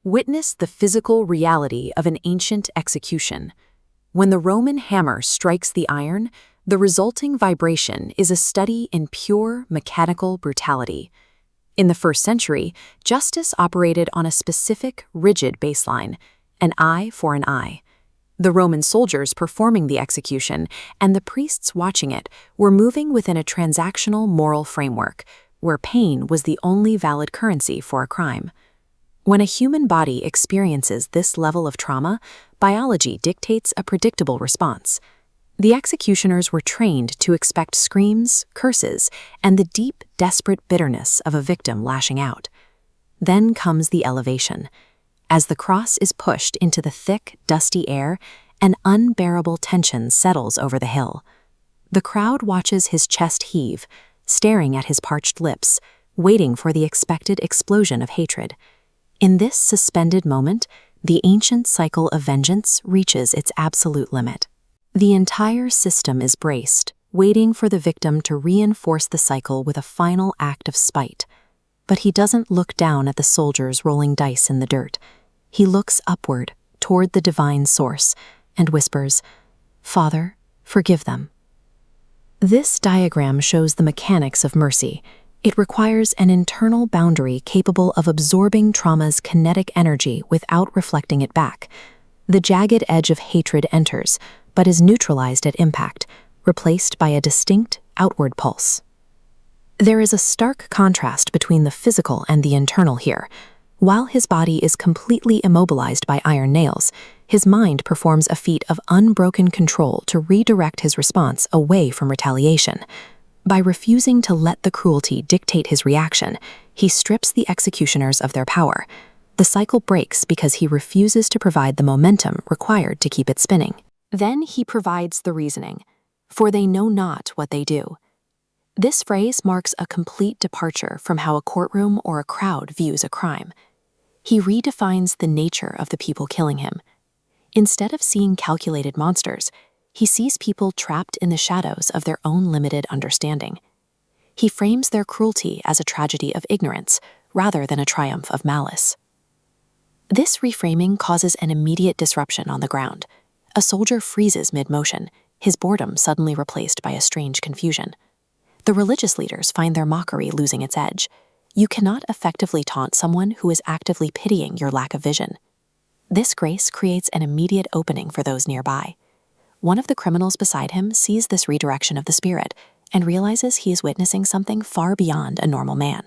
Witness the physical reality of an ancient execution. When the Roman hammer strikes the iron, the resulting vibration is a study in pure mechanical brutality. In the 1st century, justice operated on a specific, rigid baseline, an eye for an eye. The Roman soldiers performing the execution and the priests watching it were moving within a transactional moral framework, where pain was the only valid currency for a crime. When a human body experiences this level of trauma, biology dictates a predictable response. The executioners were trained to expect screams, curses, and the deep, desperate bitterness of a victim lashing out. Then comes the elevation. As the cross is pushed into the thick, dusty air, an unbearable tension settles over the hill. The crowd watches his chest heave, staring at his parched lips, waiting for the expected explosion of hatred. In this suspended moment, the ancient cycle of vengeance reaches its absolute limit. The entire system is braced, waiting for the victim to reinforce the cycle with a final act of spite. But he doesn't look down at the soldiers rolling dice in the dirt. He looks upward, toward the divine source, and whispers, "Father, forgive them." This diagram shows the mechanics of mercy. It requires an internal boundary capable of absorbing trauma's kinetic energy without reflecting it back. The jagged edge of hatred enters, but is neutralized at impact, replaced by a distinct outward pulse. There is a stark contrast between the physical and the internal here. While his body is completely immobilized by iron nails, his mind performs a feat of unbroken control to redirect his response away from retaliation. By refusing to let the cruelty dictate his reaction, he strips the executioners of their power. The cycle breaks because he refuses to provide the momentum required to keep it spinning. Then he provides the reasoning, "For they know not what they do." This phrase marks a complete departure from how a courtroom or a crowd views a crime. He redefines the nature of the people killing him. Instead of seeing calculated monsters, he sees people trapped in the shadows of their own limited understanding. He frames their cruelty as a tragedy of ignorance rather than a triumph of malice. This reframing causes an immediate disruption on the ground. A soldier freezes mid-motion, his boredom suddenly replaced by a strange confusion. The religious leaders find their mockery losing its edge. You cannot effectively taunt someone who is actively pitying your lack of vision. This grace creates an immediate opening for those nearby. One of the criminals beside him sees this redirection of the spirit and realizes he is witnessing something far beyond a normal man.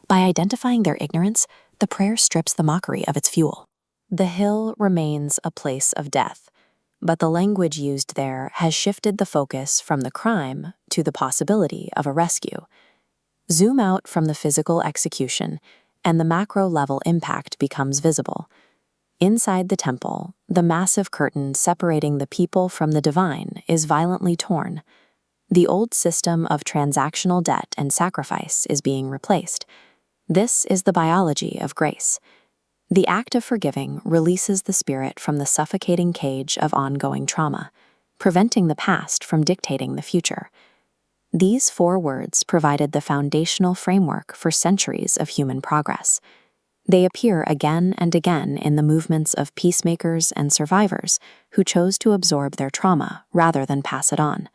By identifying their ignorance, the prayer strips the mockery of its fuel. The hill remains a place of death, but the language used there has shifted the focus from the crime to the possibility of a rescue. Zoom out from the physical execution, and the macro-level impact becomes visible. Inside the temple, the massive curtain separating the people from the divine is violently torn. The old system of transactional debt and sacrifice is being replaced. This is the biology of grace. The act of forgiving releases the spirit from the suffocating cage of ongoing trauma, preventing the past from dictating the future. These 4 words provided the foundational framework for centuries of human progress. They appear again and again in the movements of peacemakers and survivors who chose to absorb their trauma rather than pass it on.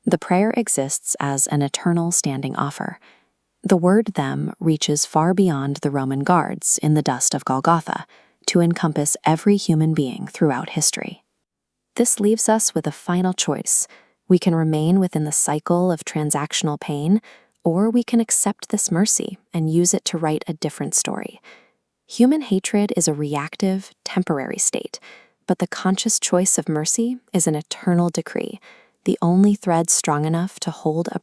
The prayer exists as an eternal standing offer. The word "them" reaches far beyond the Roman guards in the dust of Golgotha to encompass every human being throughout history. This leaves us with a final choice. We can remain within the cycle of transactional pain, or we can accept this mercy and use it to write a different story. Human hatred is a reactive, temporary state, but the conscious choice of mercy is an eternal decree, the only thread strong enough to hold a